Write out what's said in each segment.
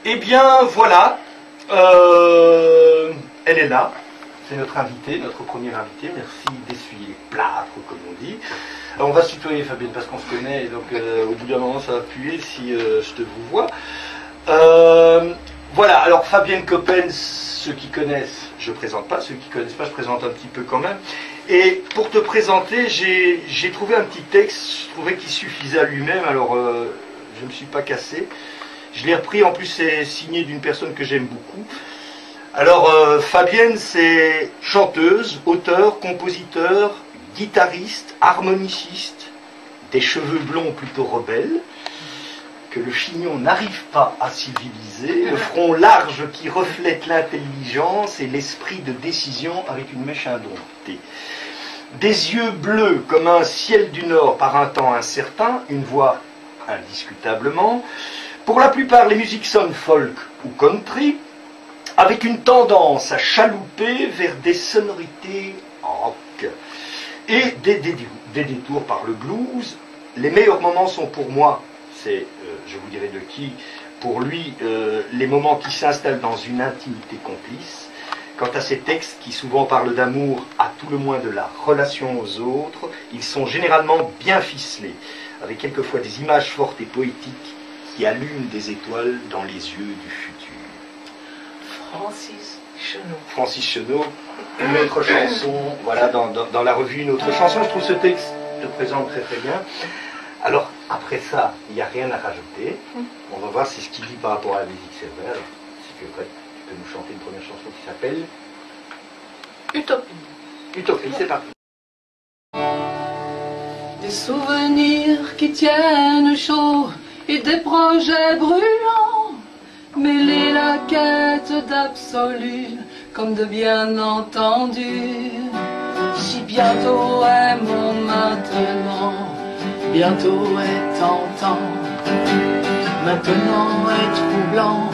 Eh bien, voilà. Elle est là. C'est notre invitée, notre première invitée. Merci d'essuyer les plâtres, comme on dit. Alors, on va se tutoyer, Fabienne, parce qu'on se connaît. Et donc, au bout d'un moment, ça va puer si je te vous vois. Voilà. Alors, Fabienne Coppen, ceux qui connaissent, je ne présente pas. Ceux qui ne connaissent pas, je présente un petit peu quand même. Et pour te présenter, j'ai trouvé un petit texte. Je trouvais qu'il suffisait à lui-même. Alors, je ne me suis pas cassé. Je l'ai repris, en plus c'est signé d'une personne que j'aime beaucoup. Alors Fabienne, c'est chanteuse, auteure, compositeur, guitariste, harmoniciste, des cheveux blonds plutôt rebelles, que le chignon n'arrive pas à civiliser, le front large qui reflète l'intelligence et l'esprit de décision avec une mèche indomptée. Des yeux bleus comme un ciel du Nord par un temps incertain, une voix indiscutablement. Pour la plupart, les musiques sonnent folk ou country, avec une tendance à chalouper vers des sonorités rock. Et des détours par le blues. Les meilleurs moments sont pour moi, c'est, je vous dirai de qui, pour lui, les moments qui s'installent dans une intimité complice. Quant à ces textes qui souvent parlent d'amour, à tout le moins de la relation aux autres, ils sont généralement bien ficelés, avec quelquefois des images fortes et poétiques qui allume des étoiles dans les yeux du futur. Francis Chenot. Francis Chenot, une autre chanson, voilà, dans la revue, une autre chanson. Je trouve ce texte te présente très très bien. Alors, après ça, il n'y a rien à rajouter. On va voir c'est ce qu'il dit par rapport à la musique, c'est vrai. Alors, si tu veux, tu peux nous chanter une première chanson qui s'appelle Utopie. Utopie, c'est parti. Des souvenirs qui tiennent chaud et des projets brûlants, mêler la quête d'absolu comme de bien entendu. Si bientôt est mon maintenant, bientôt est tentant, maintenant est troublant,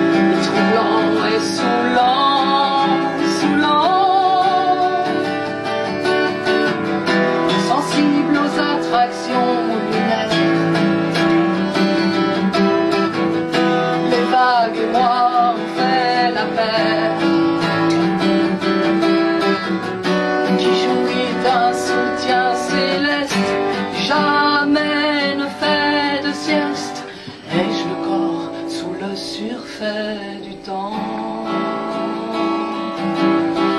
et troublant est saoulant, saoulant. Sensible aux attractions lunaires, et moi on fait la paire, qui jouit d'un soutien céleste, jamais ne fait de sieste. Ai-je le corps sous le surfait du temps?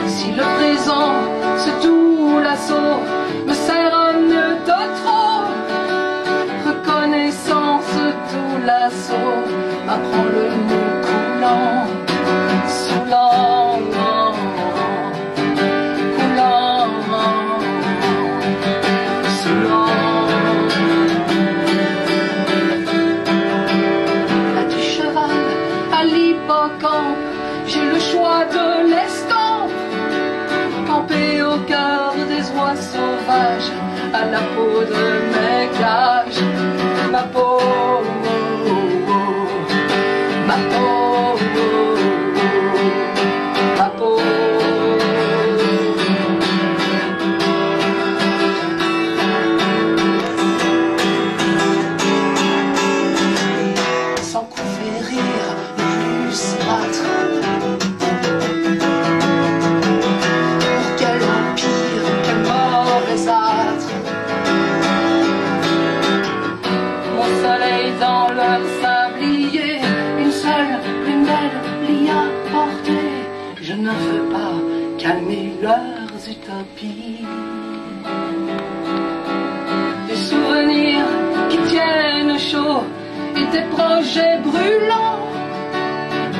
Si le présent, ce doux lasso, me sert mieux de trop, reconnaissance, tout l'assaut m'apprend le mot coulant, saoulant, coulant, saoulant. Là du cheval à l'hippocampe, j'ai le choix de l'estampe, camper au cœur des oies sauvages, à la peau de mes cages, ma peau. Ma peau, ma peau. Sans coup fait rire, le plus s'ébattre. Pour quel empire, quel mauvais âtre. Mon soleil dans le sablier, une belle l'y a porté. Je ne veux pas calmer leurs utopies. Des souvenirs qui tiennent chaud et des projets brûlants,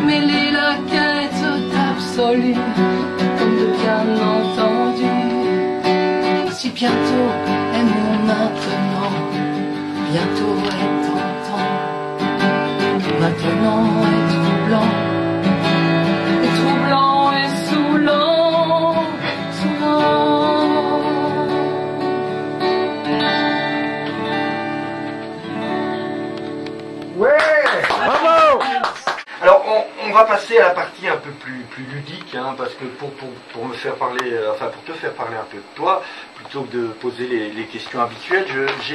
mêler la quête d'absolu comme de bien entendu. Si bientôt est mon maintenant, bientôt est tentant, maintenant est troublant, et saoulant, saoulant. Ouais, bravo. Alors, on va passer à la partie un peu plus ludique, hein, parce que pour me faire parler, enfin pour te faire parler un peu de toi, plutôt que de poser les questions habituelles,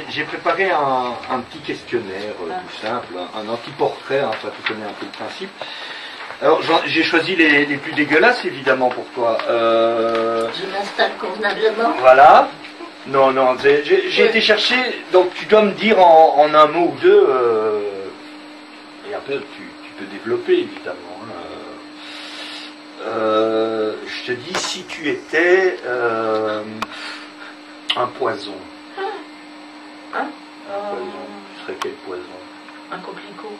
j'ai préparé un petit questionnaire tout simple, un anti-portrait, hein, enfin tu connais un peu le principe. Alors, j'ai choisi les plus dégueulasses, évidemment, pour toi. Je m'installe convenablement. Voilà. Non, j'ai été chercher, donc tu dois me dire en un mot ou deux, et un peu tu peux développer, évidemment. Je te dis, si tu étais un poison. Hein Un poison, tu serais quel poison? Un coquelicot.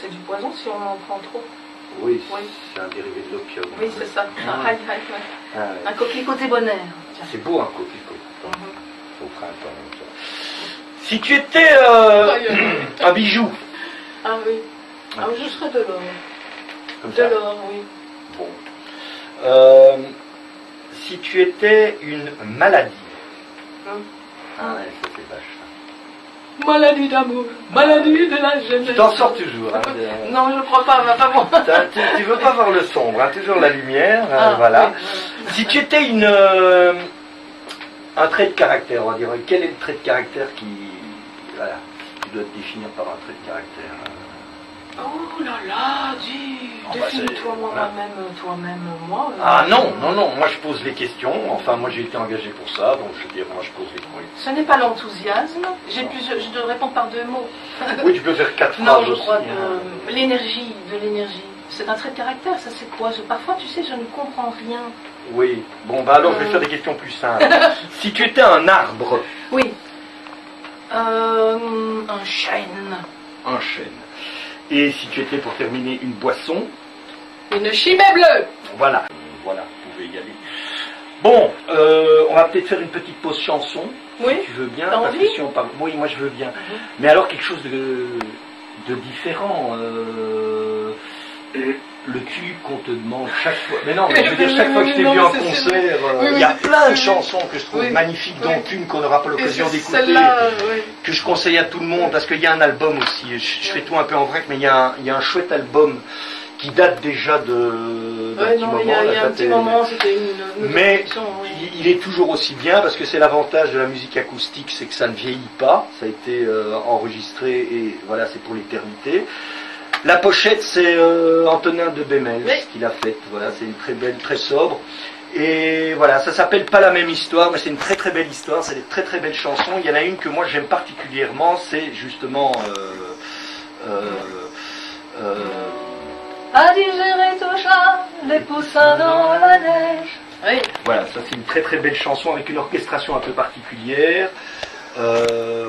C'est du poison si on en prend trop. Oui, Oui. c'est un dérivé de l'opium. Oui, c'est ça. Ouais. Ah, ouais. Un coquelicot débonnaire. Tiens. C'est beau un coquelicot. Mhm. Au printemps. Comme ça. Si tu étais un bijou. Ah oui. Ah oui, je serais de l'or. Comme De ça. l'or, oui. Bon. Si tu étais une maladie. Ah ouais, ça c'est vache. Maladie d'amour, maladie de la jeunesse. Tu t'en sors toujours. Hein, Non, je ne crois pas, pas moi. tu veux pas voir le sombre, hein, toujours la lumière. Ah, voilà. Oui. Si tu étais un trait de caractère, on va dire, quel est le trait de caractère qui. Voilà, tu dois te définir par un trait de caractère. Oh là là, dis, bah, définis-toi voilà. toi-même, moi. Ah non, moi je pose les questions, enfin moi j'ai été engagé pour ça, donc je veux dire, moi je pose les questions. Ce n'est pas l'enthousiasme, je dois répondre par 2 mots. Oui, tu peux faire 4 Non, phrases je aussi. crois Hein. que l'énergie, de l'énergie. C'est un trait de caractère, ça c'est quoi? Parfois, tu sais, je ne comprends rien. Oui, bon bah alors je vais faire des questions plus simples. Si tu étais un arbre. Oui. Un chêne. Un chêne. Et si tu étais pour terminer une boisson. Une chimée bleue. Voilà, vous pouvez y aller. Bon, on va peut-être faire une petite pause chanson. Oui. Si tu veux bien. T'as Parce que envie si on parle. Oui, moi je veux bien. Mais alors quelque chose de différent. Le tube qu'on te demande chaque fois. Mais non, mais je veux dire, chaque fois que je t'ai vu en concert, il y a plein de chansons que je trouve magnifiques, dont une qu'on n'aura pas l'occasion d'écouter, que je conseille à tout le monde, parce qu'il y a un album aussi. Je fais tout un peu en vrac, mais il y a un chouette album qui date déjà d'un petit moment. Il y a un petit moment, c'était une mais production, oui. il est toujours aussi bien, parce que c'est l'avantage de la musique acoustique, c'est que ça ne vieillit pas. Ça a été enregistré et voilà, c'est pour l'éternité. La pochette, c'est Antonin de Bémel, Oui. ce qu'il a fait. Voilà, c'est une très belle, très sobre. Et voilà, ça s'appelle pas la même histoire, mais c'est une très très belle histoire. C'est des très très belles chansons. Il y en a une que moi j'aime particulièrement, c'est justement À digérer tout ça, les poussins dans la neige. Oui. voilà, ça c'est une très très belle chanson avec une orchestration un peu particulière.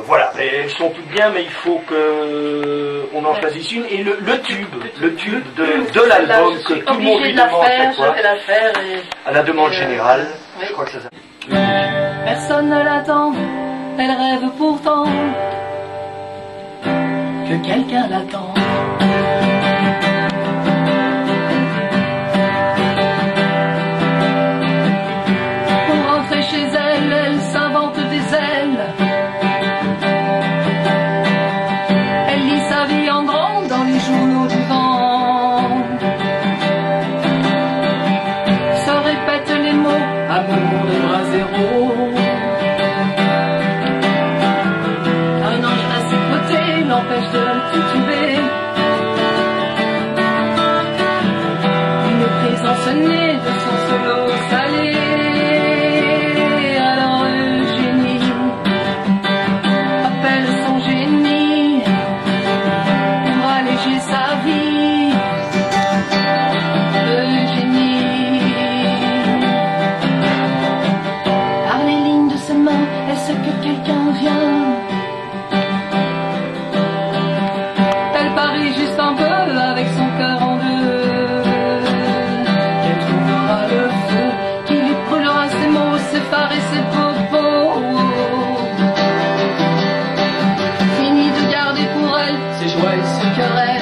Voilà, et elles sont toutes bien, mais il faut que on en choisisse une. Et le tube de l'album que tout le monde lui demande chaque fois, Je vais la faire et... à la demande générale, oui. je crois que ça s'appelle. Personne ne l'attend, elle rêve pourtant que quelqu'un l'attend. Pour rentrer chez elle, elle s'invente des ailes. Elle lit sa vie en grand dans les journaux du vent. Se répète les mots, amour de bras zéro. Un ange à ses côtés l'empêche de tituber. Une présence née de son solo salé. Alors Eugénie appelle son génie pour alléger sa vie. Eugénie. Par les lignes de ses mains, elle sait que quelqu'un vient. Elle parie juste un peu avec son cœur en deux. Qu'elle trouvera le feu qui lui brûlera ses mots, ses phares et ses propos. Fini de garder pour elle ses joies et ses querelles.